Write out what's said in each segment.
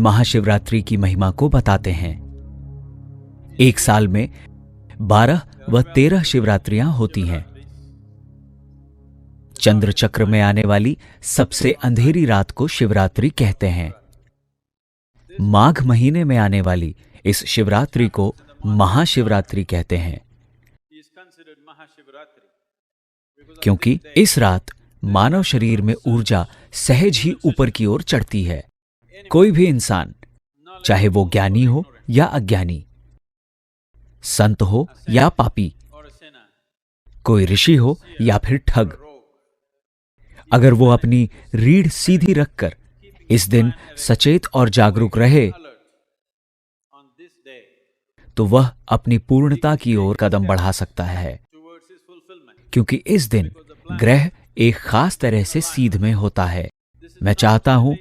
महाशिवरात्रि की महिमा को बताते हैं। एक साल में 12 व 13 शिवरात्रियां होती हैं। चंद्र चक्र में आने वाली सबसे अंधेरी रात को शिवरात्रि कहते हैं। माघ महीने में आने वाली इस शिवरात्रि को महाशिवरात्रि कहते हैं, क्योंकि इस रात मानव शरीर में ऊर्जा सहज ही ऊपर की ओर चढ़ती है। कोई भी इंसान, चाहे वो ज्ञानी हो या अज्ञानी, संत हो या पापी, कोई ऋषि हो या फिर ठग, अगर वो अपनी रीढ़ सीधी रखकर इस दिन सचेत और जागरूक रहे तो वह अपनी पूर्णता की ओर कदम बढ़ा सकता है, क्योंकि इस दिन ग्रह एक खास तरह से सीध में होता है। मैं चाहता हूं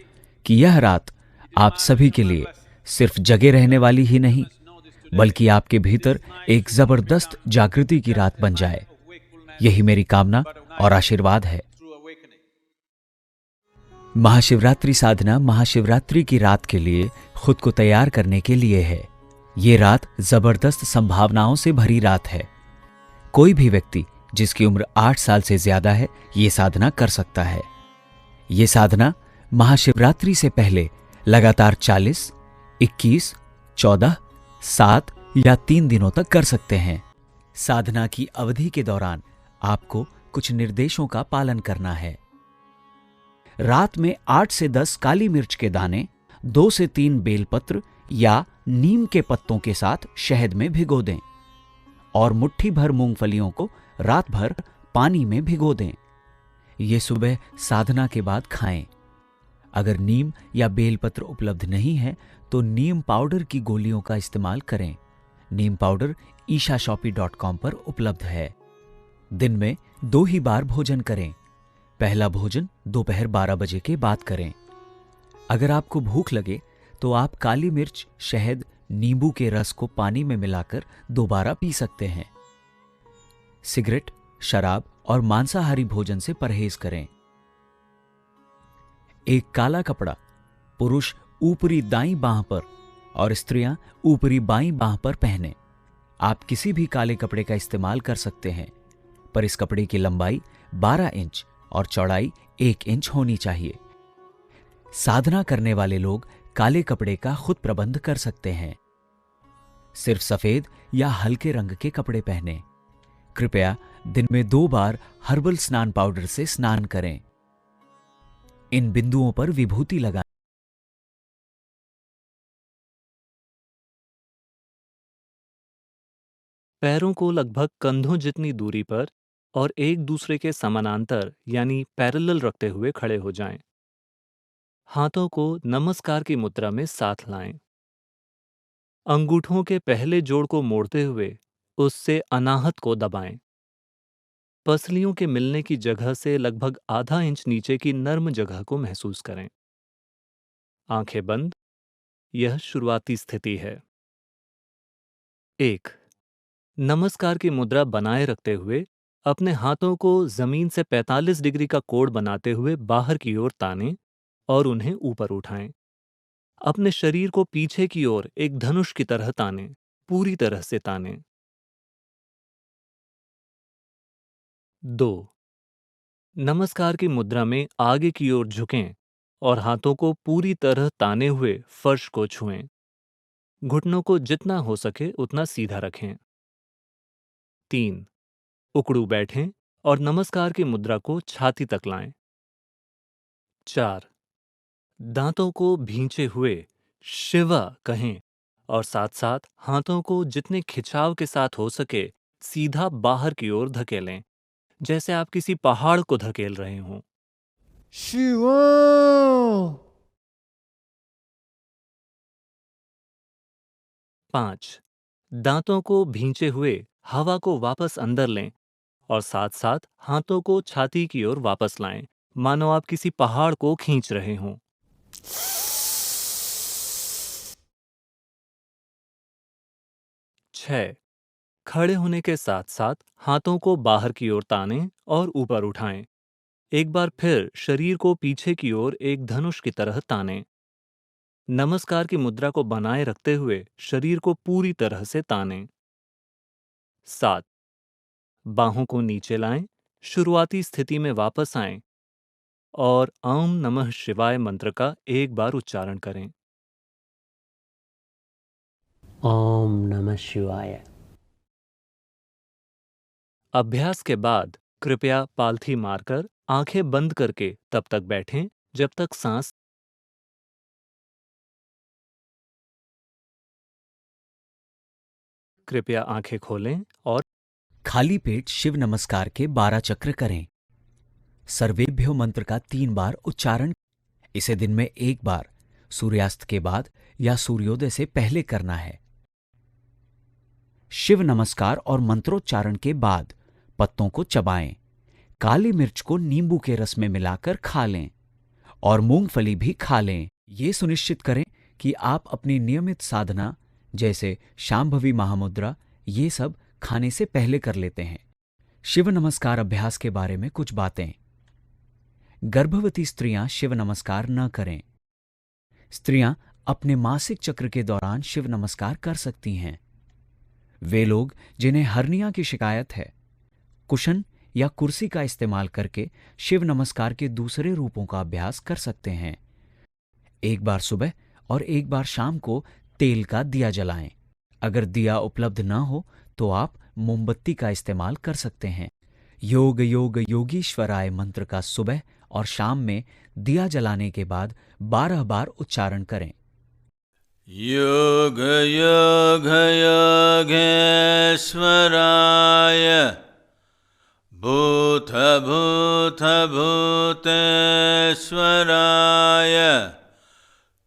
कि यह रात आप सभी के लिए सिर्फ जगे रहने वाली ही नहीं, बल्कि आपके भीतर एक जबरदस्त जागृति की रात बन जाए। यही मेरी कामना और आशीर्वाद है। महाशिवरात्रि साधना महाशिवरात्रि की रात के लिए खुद को तैयार करने के लिए है। ये रात जबरदस्त संभावनाओं से भरी रात है। कोई भी व्यक्ति जिसकी उम्र 8 साल से ज्यादा है, ये साधना कर सकता है। ये साधना महाशिवरात्रि से पहले लगातार 40, 21, 14, 7 या 3 दिनों तक कर सकते हैं। साधना की अवधि के दौरान आपको कुछ निर्देशों का पालन करना है। रात में 8 से 10 काली मिर्च के दाने 2 से 3 बेलपत्र या नीम के पत्तों के साथ शहद में भिगो दें और मुट्ठी भर मूंगफलियों को रात भर पानी में भिगो दें। ये सुबह साधना के बाद खाएं। अगर नीम या बेलपत्र उपलब्ध नहीं है तो नीम पाउडर की गोलियों का इस्तेमाल करें। नीम पाउडर ishashopee.com पर उपलब्ध है। दिन में 2 ही बार भोजन करें। पहला भोजन दोपहर 12 बजे के बाद करें। अगर आपको भूख लगे तो आप काली मिर्च, शहद, नींबू के रस को पानी में मिलाकर दोबारा पी सकते हैं। सिगरेट, शराब और मांसाहारी भोजन से परहेज करें। एक काला कपड़ा पुरुष ऊपरी दाईं बांह पर और स्त्रियां ऊपरी बाईं बांह पर पहने। आप किसी भी काले कपड़े का इस्तेमाल कर सकते हैं, पर इस कपड़े की लंबाई 12 इंच और चौड़ाई 1 इंच होनी चाहिए। साधना करने वाले लोग काले कपड़े का खुद प्रबंध कर सकते हैं। सिर्फ सफेद या हल्के रंग के कपड़े पहने। कृपया दिन में 2 बार हर्बल स्नान पाउडर से स्नान करें। इन बिंदुओं पर विभूति लगाएं। पैरों को लगभग कंधों जितनी दूरी पर और एक दूसरे के समानांतर यानी पैरेलल रखते हुए खड़े हो जाएं। हाथों को नमस्कार की मुद्रा में साथ लाएं। अंगूठों के पहले जोड़ को मोड़ते हुए उससे अनाहत को दबाएं। पसलियों के मिलने की जगह से लगभग आधा इंच नीचे की नर्म जगह को महसूस करें। आंखें बंद। यह शुरुआती स्थिति है। 1. नमस्कार की मुद्रा बनाए रखते हुए अपने हाथों को जमीन से 45 डिग्री का कोण बनाते हुए बाहर की ओर तानें और उन्हें ऊपर उठाएं। अपने शरीर को पीछे की ओर एक धनुष की तरह तानें, पूरी तरह से तानें। 2. नमस्कार की मुद्रा में आगे की ओर झुकें और हाथों को पूरी तरह ताने हुए फर्श को छुएं। घुटनों को जितना हो सके उतना सीधा रखें। 3. उकड़ू बैठें और नमस्कार की मुद्रा को छाती तक लाएं। 4. दांतों को भींचे हुए शिवा कहें और साथ साथ हाथों को जितने खिंचाव के साथ हो सके सीधा बाहर की ओर धकेलें, जैसे आप किसी पहाड़ को धकेल रहे हों। शिवा 5. दांतों को भींचे हुए हवा को वापस अंदर लें और साथ साथ हाथों को छाती की ओर वापस लाएं, मानो आप किसी पहाड़ को खींच रहे हों। 6. खड़े होने के साथ साथ हाथों को बाहर की ओर तानें और ऊपर उठाएं। एक बार फिर शरीर को पीछे की ओर एक धनुष की तरह तानें। नमस्कार की मुद्रा को बनाए रखते हुए शरीर को पूरी तरह से तानें। 7. बाहों को नीचे लाएं, शुरुआती स्थिति में वापस आएं और ओम नमः शिवाय मंत्र का एक बार उच्चारण करें। ओम नमः शिवाय। अभ्यास के बाद कृपया पालथी मारकर आंखें बंद करके तब तक बैठें जब तक सांस। कृपया आंखें खोलें और खाली पेट शिव नमस्कार के 12 चक्र करें। सर्वेभ्यो मंत्र का 3 बार उच्चारण। इसे दिन में 1 बार सूर्यास्त के बाद या सूर्योदय से पहले करना है। शिव नमस्कार और मंत्रोच्चारण के बाद पत्तों को चबाएं। काली मिर्च को नींबू के रस में मिलाकर खा लें और मूंगफली भी खा लें। ये सुनिश्चित करें कि आप अपनी नियमित साधना जैसे शांभवी महामुद्रा ये सब खाने से पहले कर लेते हैं। शिव नमस्कार अभ्यास के बारे में कुछ बातें। गर्भवती स्त्रियां शिव नमस्कार न करें। स्त्रियां अपने मासिक चक्र के दौरान शिव नमस्कार कर सकती हैं। वे लोग जिन्हें हर्निया की शिकायत है, कुशन या कुर्सी का इस्तेमाल करके शिव नमस्कार के दूसरे रूपों का अभ्यास कर सकते हैं। 1 बार सुबह और 1 बार शाम को तेल का दिया जलाएं। अगर दिया उपलब्ध न हो तो आप मोमबत्ती का इस्तेमाल कर सकते हैं। योग योग योगीश्वराय मंत्र का सुबह और शाम में दिया जलाने के बाद 12 बार उच्चारण करें। योग योग योगेश्वराय भूत भूत भूतेश्वराय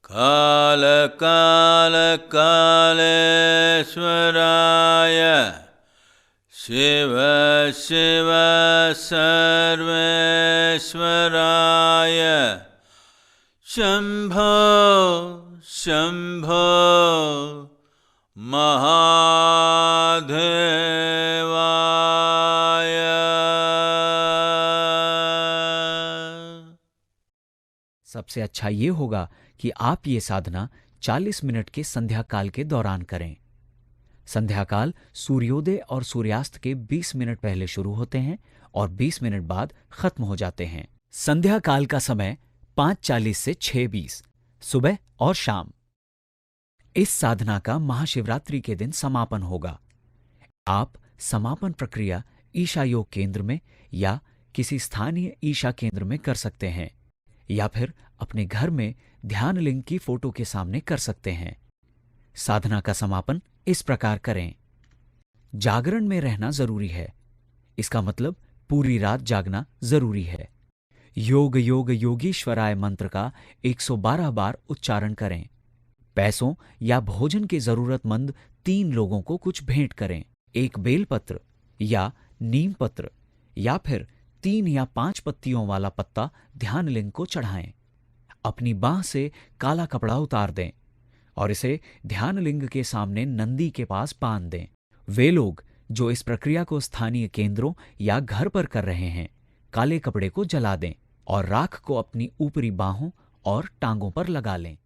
काल काल कालेश्वराय शिव शिव सर्वेश्वराय शंभो शंभो महादेवाय। सबसे अच्छा ये होगा कि आप ये साधना 40 मिनट के संध्या काल के दौरान करें। संध्या काल सूर्योदय और सूर्यास्त के 20 मिनट पहले शुरू होते हैं और 20 मिनट बाद खत्म हो जाते हैं। संध्या काल का समय 5:40 से 6:20 सुबह और शाम। इस साधना का महाशिवरात्रि के दिन समापन होगा। आप समापन प्रक्रिया ईशा योग केंद्र में या किसी स्थानीय ईशा केंद्र में कर सकते हैं या फिर अपने घर में ध्यान लिंग की फोटो के सामने कर सकते हैं। साधना का समापन इस प्रकार करें। जागरण में रहना जरूरी है। इसका मतलब पूरी रात जागना जरूरी है। योग योग योगीश्वराय मंत्र का 112 बार उच्चारण करें। पैसों या भोजन के जरूरतमंद 3 लोगों को कुछ भेंट करें। 1 बेलपत्र या नीम पत्र या फिर 3 या 5 पत्तियों वाला पत्ता ध्यान लिंग को चढ़ाएं। अपनी बांह से काला कपड़ा उतार दें और इसे ध्यान लिंग के सामने नंदी के पास बांध दें। वे लोग जो इस प्रक्रिया को स्थानीय केंद्रों या घर पर कर रहे हैं, काले कपड़े को जला दें और राख को अपनी ऊपरी बाहों और टांगों पर लगा लें।